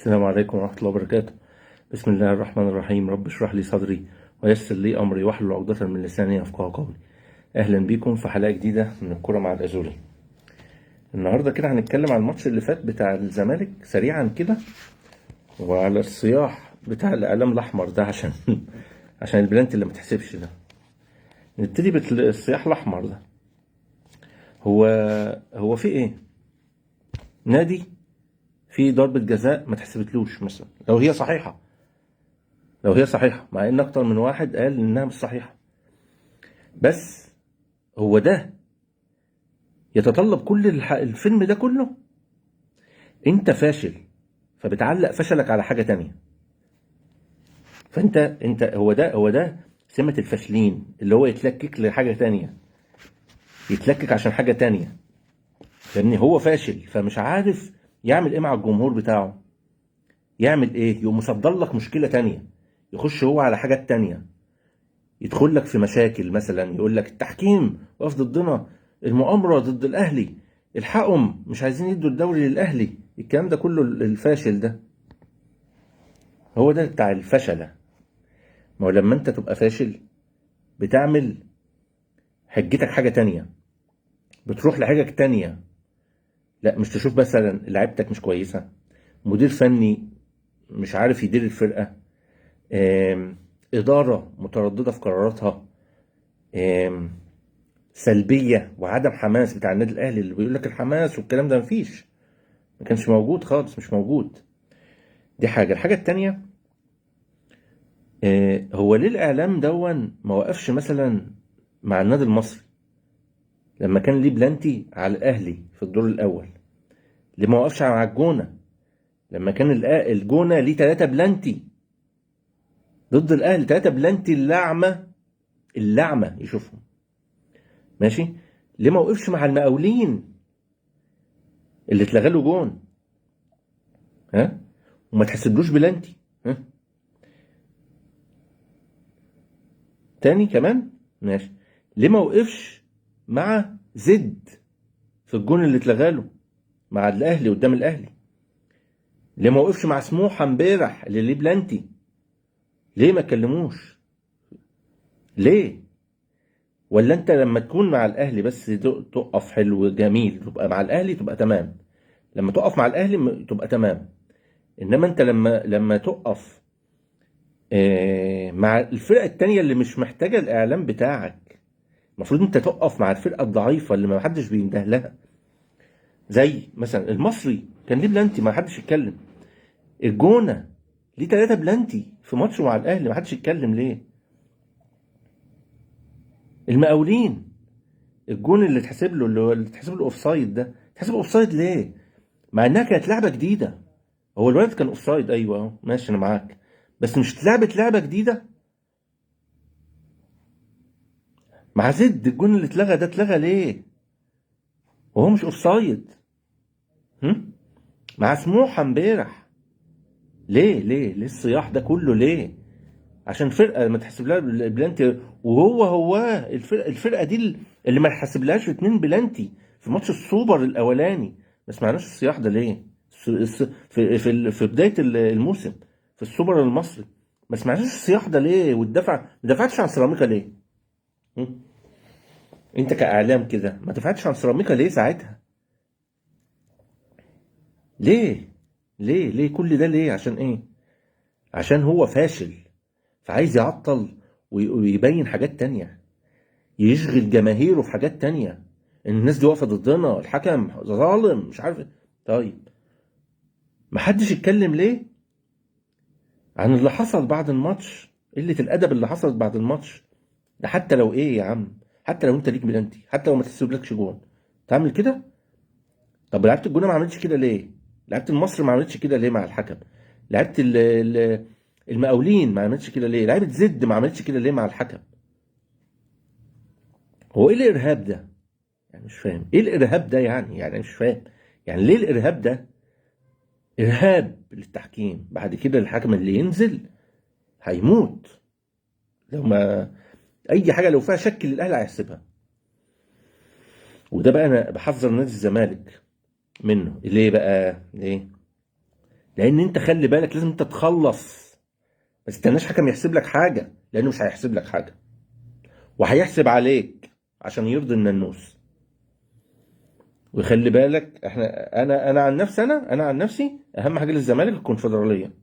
السلام عليكم ورحمة الله وبركاته. بسم الله الرحمن الرحيم. رب اشرح لي صدري ويسر لي أمري واحلل عقدة من لساني يفقهوا قولي. أهلا بيكم في حلقة جديدة من الكرة مع الأزوري. النهاردة كده هنتكلم عن الماتش اللي فات بتاع الزمالك سريعا كده، وعلى الصياح بتاع الإعلام الأحمر ده عشان البلانت اللي ما تحسبش ده. نبتدي بالصياح الأحمر ده. هو في إيه؟ نادي في ضربة جزاء ما تحسبتلوش مثلا لو هي صحيحة، مع ان اكتر من واحد قال انها مش صحيحة، بس هو ده يتطلب كل الفيلم ده كله؟ انت فاشل فبتعلق فشلك على حاجة تانية. فانت هو ده سمة الفاشلين، اللي هو يتلكك لحاجة تانية، يتلكك عشان حاجة تانية، لان هو فاشل فمش عارف يعمل ايه مع الجمهور بتاعه. يعمل ايه؟ يقوم مصدر لك مشكلة تانية، يخش هو على حاجات تانية، يدخل لك في مشاكل. مثلا يقول لك التحكيم واقف ضدنا، المؤامرة ضد الأهلي، الحقهم مش عايزين يدوا الدوري للأهلي. الكلام ده كله الفاشل ده، هو ده بتاع الفشلة. ما هو لما انت تبقى فاشل بتعمل حجتك حاجة تانية، بتروح لحاجة تانية. لا، مش تشوف مثلا لعيبتك مش كويسة، مدير فني مش عارف يدير الفرقة، إدارة مترددة في قراراتها، سلبيه وعدم حماس بتاع النادي الاهلي اللي بيقول لك الحماس والكلام ده مفيش، ما كانش موجود خالص، مش موجود. دي حاجه. الحاجه التانيه، هو ليه الاعلام دون ما وقفش مثلا مع النادي المصري لما كان ليه بلانتي على الاهلي في الدور الاول؟ ليه ما وقفش مع الجونه لما كان الجونه ليه 3 بلانتي ضد الاهلي؟ 3 بلانتي، اللعمه يشوفهم ماشي. ليه ما وقفش مع المقاولين اللي اتلغى له جون ها وما تحسبلوش بلانتي؟ ها تاني كمان ماشي. ليه ما وقفش مع زد في الجون اللي اتلغى له مع الاهلي قدام الاهلي؟ ليه ما وقفش مع سموحه امبارح اللي ليه بلانتي؟ ليه ما كلموش؟ ليه؟ ولا انت لما تكون مع الاهلي بس تقف حلو جميل، تبقى مع الاهلي تبقى تمام، لما تقف مع الاهلي تبقى تمام، انما انت لما تقف مع الفرقه التانيه اللي مش محتاجه الاعلام بتاعك، المفروض انت تقف مع الفرقه الضعيفه اللي ما حدش بينده لها. زي مثلا المصري كان ليه بلانتي ما حدش يتكلم، الجونه ليه 3 بلانتي في ماتشه مع الاهلي ما حدش يتكلم ليه. المقاولين الجون اللي اتحسب له اوفسايد ده، اتحسب اوفسايد ليه؟ مع انها كانت لعبه جديده. هو الولد كان اوفسايد، ايوه اهو ماشي انا معاك، بس مش اتلعبت لعبه جديده. مع زد الجون اللي اتلغى ده اتلغى ليه وهو مش اوفسايد؟ مع سموحه امبارح ليه الصياح ده كله ليه؟ عشان فرقه ما تحسب لها بلانتي، وهو الفرقه دي اللي ما تحسبلهاش 2 بلانتي في ماتش السوبر الاولاني. ما سمعناش الصياح ده ليه؟ في بدايه الموسم في السوبر المصري ما سمعناش الصياح ده ليه؟ ما دفعتش عن سيراميكا ليه؟ م? انت كاعلام كده ما دفعتش عن سيراميكا ليه ساعتها؟ ليه؟ ليه كل ده ليه؟ عشان ايه؟ عشان هو فاشل فعايز يعطل ويبين حاجات تانية، يشغل جماهيره في حاجات تانية. الناس دي واقفة ضدنا، الحكم ظالم، مش عارف. طيب محدش يتكلم ليه عن اللي حصل بعد الماتش؟ قلة الأدب اللي حصلت بعد الماتش ده. حتى لو ايه يا عم، حتى لو انت ليك بلانتي، حتى لو ما تسيبلكش جون تعمل كده؟ طب لعيبة الجونة ما عملتش كده ليه؟ لعيبة المصري ما عملتش كده ليه مع الحكم؟ لعيبة المقاولين ما عملتش كده ليه؟ لعيبة زد ما عملتش كده ليه مع الحكم؟ هو ايه الارهاب ده؟ يعني مش فاهم ايه الارهاب ده، يعني مش فاهم يعني ليه الارهاب ده ارهاب للتحكيم. بعد كده الحكم اللي ينزل هيموت لو ما اي حاجه لو فيها شك للاهلي هيحسبها. وده بقى انا بحذر نادي الزمالك منه. ليه بقى؟ ليه؟ لان انت خلي بالك لازم انت تخلص، ما تستناش حكم يحسب لك حاجه، لانه مش هيحسب لك حاجه وهيحسب عليك عشان يرضي الناموس. وخلي بالك انا عن نفسي، انا عن نفسي اهم حاجه للزمالك الكونفدراليه،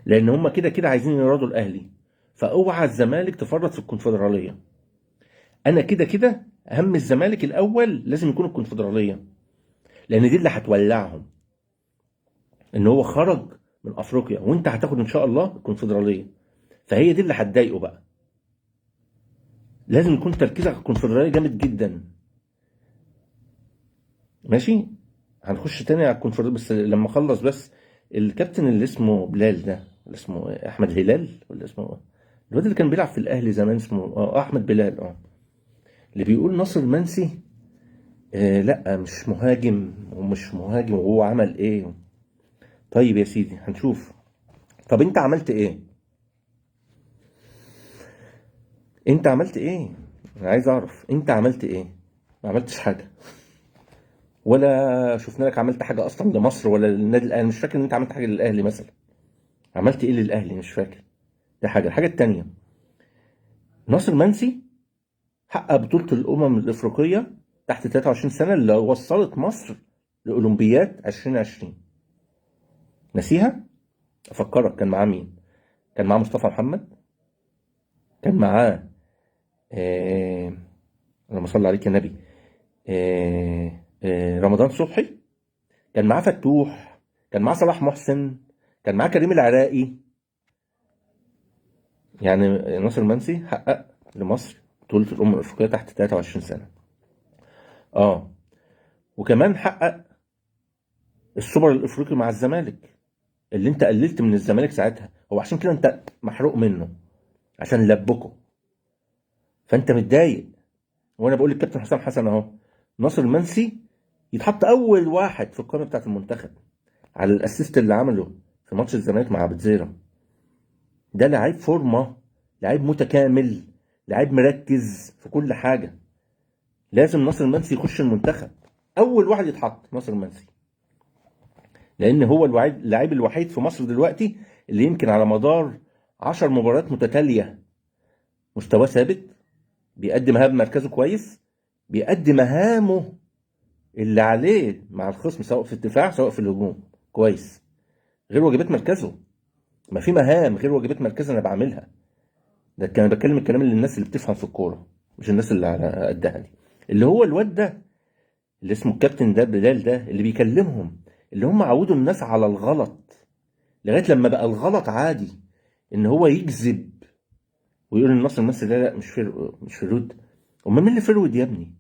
لان هم كده كده عايزين يرادوا الاهلي، فاوعى الزمالك تفرط في الكونفدراليه. انا كده كده اهم الزمالك الاول لازم يكون الكونفدراليه، لان دي اللي هتولعهم، ان هو خرج من افريقيا وانت هتاخد ان شاء الله الكونفدراليه، فهي دي اللي هتضايقه بقى. لازم يكون تركيزك على الكونفدراليه جامد جدا. ماشي، هنخش تاني على الكونفدراليه بس لما اخلص بس. الكابتن اللي اسمه بلال ده، اللي اسمه احمد هلال ولا اسمه إيه؟ الواد اللي كان بيلعب في الاهلي زمان اسمه احمد بلال، اللي بيقول ناصر منسي لا مش مهاجم ومش مهاجم وهو عمل ايه. طيب يا سيدي هنشوف. طب انت عملت ايه؟ انت عملت ايه؟ انا عايز اعرف انت عملت ايه. ما عملتش حاجه، ولا شفنا لك عملت حاجه اصلا لمصر ولا للنادي الاهلي. مش فاكر ان انت عملت حاجه للاهلي مثلا. عملت ايه للاهلي؟ مش فاكر. دي حاجه. الحاجه التانيه، ناصر منسي حقق بطوله الامم الافريقيه تحت 23 سنه اللي وصلت مصر لاولمبياد 2020. نسيها؟ افكرك كان معاه مين. كان معاه مصطفى محمد، كان معاه آه اللهم صل عليك يا نبي، رمضان صبحي، كان معاه فتوح، كان معاه صلاح محسن، كان معاه كريم العراقي. يعني ناصر منسي حقق لمصر بطولة الأمم الأفريقية تحت 23 سنة. اه وكمان حقق السوبر الأفريقي مع الزمالك، اللي انت قللت من الزمالك ساعتها. هو عشان كده انت محروق منه، عشان لبكه، فانت متضايق. وانا بقول للكابتن حسام حسن اهو، ناصر منسي يتحط اول واحد في القائمه بتاعت المنتخب على الاسيست اللي عمله في ماتش الزمالك مع بتزيرا. ده لعيب فورمه، لعيب متكامل، لعيب مركز في كل حاجه. لازم ناصر منسي يخش المنتخب اول واحد يتحط، ناصر منسي، لان هو اللاعب الوحيد في مصر دلوقتي اللي يمكن على مدار 10 مباريات متتاليه مستواه ثابت، بيقدم مهام مركزه كويس، بيقدم مهامه اللي عليه مع الخصم سواء في الدفاع سواء في الهجوم كويس، غير واجبات مركزه. ما في مهام غير واجبات مركزه انا بعملها. ده كان بتكلم الكلام اللي الناس اللي بتفهم في الكوره، مش الناس اللي على قدها دي. اللي هو الواد ده اللي اسمه الكابتن ده بلال ده اللي بيكلمهم، اللي هم عودوا الناس على الغلط لغايه لما بقى الغلط عادي، ان هو يكذب ويقول النصر المصري لا لا مش فرود. امال مين اللي فرود يا ابني؟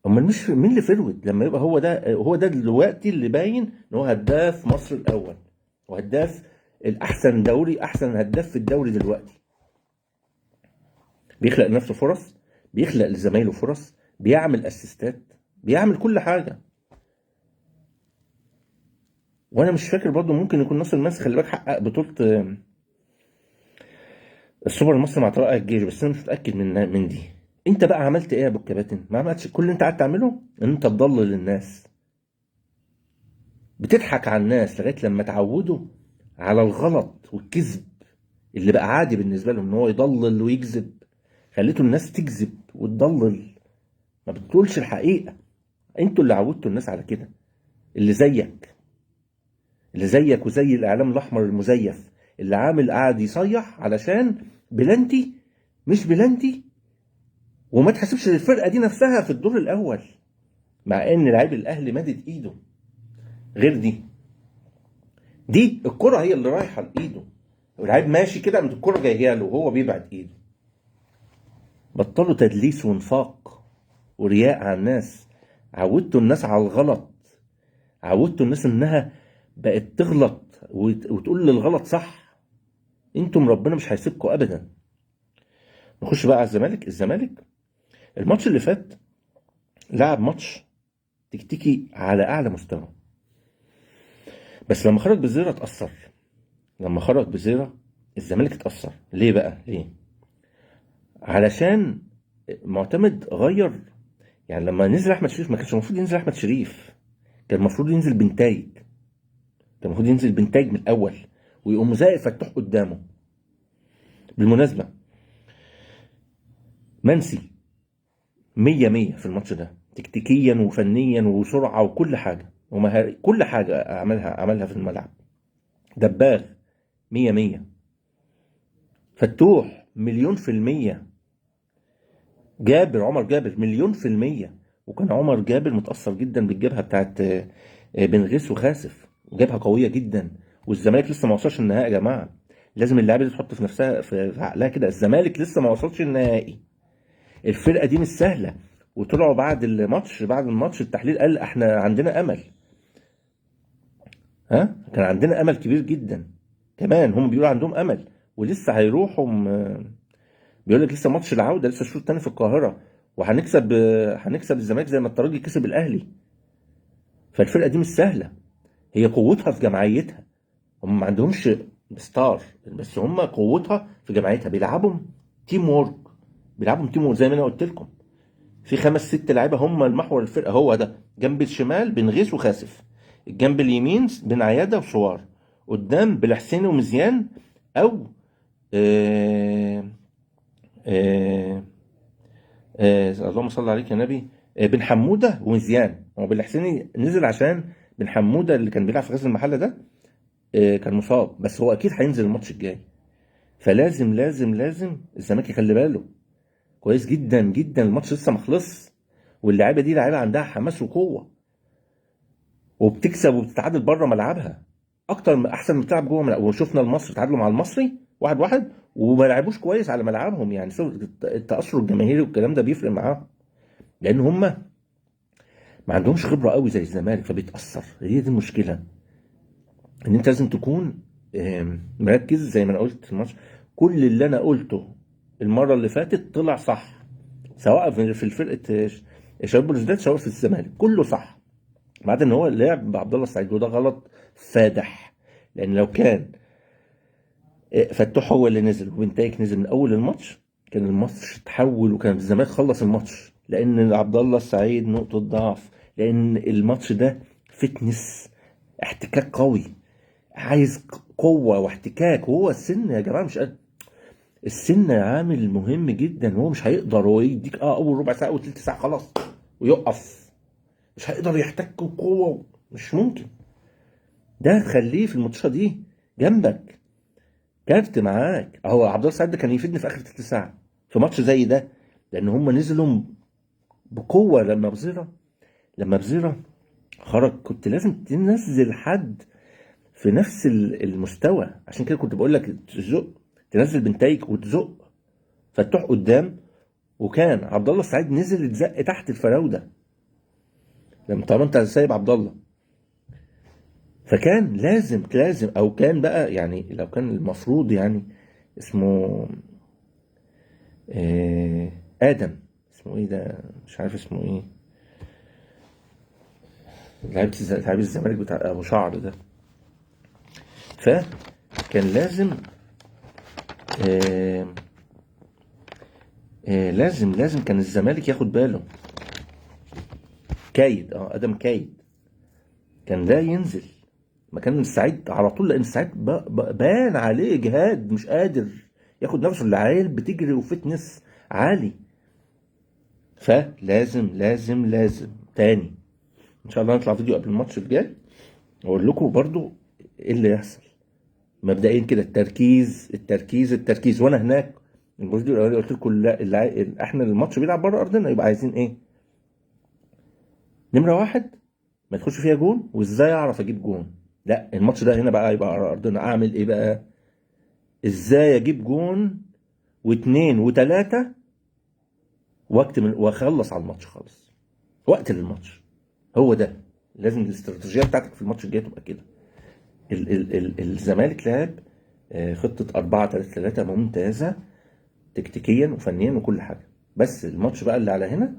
امال مش مين اللي فرود لما يبقى هو ده دلوقتي اللي باين ان هو هداف مصر الاول، وهداف الاحسن دوري، احسن هداف في الدوري دلوقتي. بيخلق لنفسه فرص، بيخلق لزمايله فرص، بيعمل اسيستات، بيعمل كل حاجه. وانا مش فاكر برضه، ممكن يكون ناصر المنسي خلي بالك حقق بطوله السوبر المصري مع طلائع الجيش، بس انا مش متاكد من دي. انت بقى عملت ايه يا ابو الكباتن؟ ما عملتش. كل اللي انت قاعد تعمله ان انت تضلل الناس، بتضحك على الناس لغايه لما تعودوا على الغلط والكذب اللي بقى عادي بالنسبه لهم، ان هو يضلل ويكذب. خليتوا الناس تكذب وتضلل، ما بتقولش الحقيقه. انتوا اللي عودتوا الناس على كده، اللي زيك وزي الاعلام الاحمر المزيف اللي عامل قاعد يصيح علشان بلانتي مش بلانتي، وما تحسبش الفرقه دي نفسها في الدور الاول، مع ان لعيب الاهلي مادد ايده. غير دي الكره هي اللي رايحه لايده، واللعيب ماشي كده قامت الكره جايه له وهو بيبعد ايده. بطلوا تدليس ونفاق ورياء على الناس. عودتوا الناس على الغلط، عودتوا الناس انها بقت تغلط وتقول للغلط صح. انتم ربنا مش هيسيبكم ابدا. نخش بقى على الزمالك الماتش اللي فات لعب ماتش تكتيكي على اعلى مستوى، بس لما خرج بزيرة اتأثر. لما خرج بزيرة الزمالك اتأثر. ليه بقى؟ ليه؟ علشان معتمد غير. يعني لما نزل احمد شريف ما كانش المفروض ينزل احمد شريف، كان المفروض ينزل بنتايج، كان المفروض ينزل بنتايج من الاول ويقوم زائر فتوح قدامه. بالمناسبه منسي 100 في الماتش ده، تكتيكيا وفنيا وسرعه وكل حاجه ومهاري، كل حاجه عملها في الملعب. دباغ 100. فتوح 1,000,000%. عمر جابر 1,000,000%. وكان عمر جابر متأثر جدا بالجبهة بتاعت بن غيث وخاسف، جبهة قوية جدا. والزمالك لسه ما وصلش النهائي يا جماعة، لازم اللعيبة دي تحط في نفسها في عقلها كده، الزمالك لسه ما وصلش النهائي، الفرقة دي مش سهلة. وطلعوا بعد الماتش التحليل قال احنا عندنا امل. كان عندنا امل كبير جدا، كمان هم بيقولوا عندهم امل ولسه هيروحوا بيقول لك لسه ماتش العوده، لسه الشوط الثاني في القاهره، هنكسب الزمالك زي ما الترجي كسب الاهلي. فالفرقه دي مش سهله، هي قوتها في جماعيتها، هم ما عندهمش ستار، بس هم قوتها في جماعيتها، بيلعبوا تيم وورك، زي ما انا قلت لكم، في 5 6 لعيبه هم المحور الفرقه. هو ده جنب الشمال بن غيث وخاسف، الجنب اليمين بن عياده وشوار، قدام بالحسيني ومزيان، او آه آه اللهم صل عليك يا نبي، بن حموده ومزيان. هو بالحسيني نزل عشان بن حموده اللي كان بيلعب في غزل المحله ده كان مصاب، بس هو اكيد هينزل الماتش الجاي. فلازم لازم الزمالك يخلي باله كويس جدا جدا، الماتش لسه ما خلصش، واللعيبه دي لعيبه عندها حماس وقوه، وبتكسب وبتتعادل بره ملعبها احسن من بتلعب جوه ملعب. وشفنا المصري تعادلوا مع المصري 1-1 وما لعبوش كويس على ملعبهم، يعني التاثر الجماهيري والكلام ده بيفرق معاهم، لان هم ما عندهمش خبره قوي زي الزمالك، فبيتاثر. هي دي المشكله، ان انت لازم تكون مركز زي ما انا قلت في الماتش. كل اللي انا قلته المره اللي فاتت طلع صح، سواء في الفرقه شباب بلوزداد سواء في الزمالك، كله صح، ما عدا ان هو لعب بعبد الله السعيد، وده غلط فادح. لان لو كان فتوح هو اللي نزل وبنتايج نزل من اول الماتش، كان الماتش اتحول وكان الزمالك خلص الماتش، لان عبد الله السعيد نقطه ضعف، لان الماتش ده فتنس، احتكاك قوي، عايز قوه واحتكاك، وهو السن يا جماعه مش قد السن عامل مهم جدا. هو مش هيقدر، هو يديك اول ربع ساعه او تلت ساعه خلاص ويقف، مش هيقدر يحتك بقوه، مش ممكن. ده خليه في الماتشة دي جنبك، كارت معاك. اهو عبد الله السعيد ده كان يفيدني في اخر تلت ساعه في ماتش زي ده، لان هم نزلوا بقوه. لما بزيرة خرج كنت لازم تنزل حد في نفس المستوى، عشان كده كنت بقول لك تزق، تنزل بنتايج وتزق فتوح قدام، وكان عبد الله السعيد نزل اتزق تحت الفراوده، لما طالما انت سايب عبد الله. فكان لازم او كان بقى، يعني لو كان المفروض يعني اسمه ادم، اسمه ايه ده، مش عارف اسمه ايه، لعيب الزمالك بتاع ابو شعر ده. فكان لازم لازم كان الزمالك ياخد باله. كايد ادم كايد كان ده ينزل مكان السعيد على طول، لان السعيد بان عليه اجهاد، مش قادر ياخد نفسه، العيال بتجري وفتنس عالي. فلازم تاني ان شاء الله نطلع فيديو قبل الماتش الجاي اقول لكم برضو ايه اللي يحصل مبدئيا كده. التركيز وانا هناك الفيديو الاولاني قلت لكم لا، احنا الماتش بيلعب بره ارضنا، يبقى عايزين ايه؟ نمره واحد ما تخش فيها جون، وازاي اعرف اجيب جون؟ لا، الماتش ده هنا بقى يبقى على ارضنا، اعمل ايه بقى؟ ازاي اجيب جون واثنين وثلاثه واخلص على الماتش خالص، وقت للماتش. هو ده لازم الاستراتيجيه بتاعتك في الماتش الجاي تبقى كده. الزمالك لعب خطه 4-3-3 ممتازه تكتيكيا وفنيا وكل حاجه، بس الماتش بقى اللي على هنا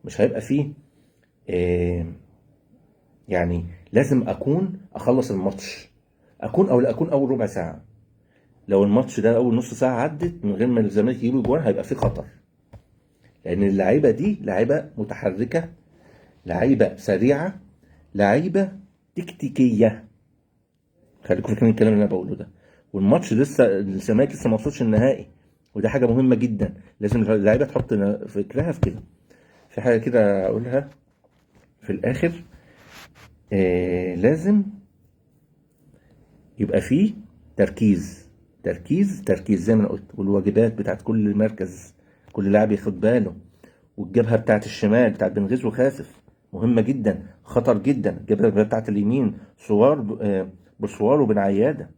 مش هيبقى فيه يعني لازم اخلص الماتش، اكون او لا اكون اول ربع ساعه. لو الماتش ده اول نص ساعه عدت من غير ما الزمالك يجيب جوان هيبقى فيه خطر، لان اللعيبه دي لعيبه متحركه، لعيبه سريعه، لعيبه تكتيكيه. خليكم فاكرين الكلام اللي انا بقوله ده. والماتش لسه الزمالك لسه ما وصلش النهائي، وده حاجه مهمه جدا، لازم اللعيبه تحط فكرها في كده. في حاجه كده اقولها في الاخر، لازم يبقى فيه تركيز تركيز تركيز زي ما انا قلت، والواجبات بتاعت كل مركز كل لاعب ياخد باله. والجبهه بتاعت الشمال بتاعت بن غيث وخاسف مهمه جدا، خطر جدا. الجبهه بتاعت اليمين صوار بصوار وبن عياده،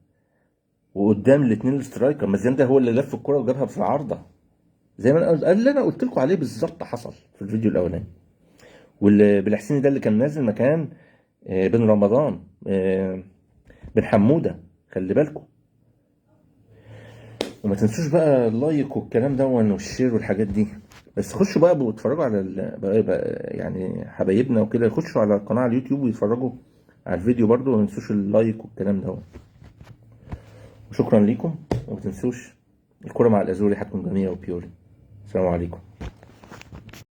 وقدام الاثنين الاسترايكر مازن ده هو اللي لف الكره وجابها في العارضه، زي ما اللي انا قلت لكم عليه بالظبط حصل في الفيديو الاولاني. واللي بالحسيني ده اللي كان نازل مكان بن رمضان بن حموده، خلي بالكم. وما تنسوش بقى اللايك والكلام ده والشير والحاجات دي. بس خشوا بقى واتفرجوا على يعني حبايبنا وكده، يخشوا على القناه على اليوتيوب ويتفرجوا على الفيديو برضو، وما تنسوش اللايك والكلام ده. وشكرا ليكم، وما تنسوش الكرة مع الازوري هتكون جميله وبيوري. السلام عليكم.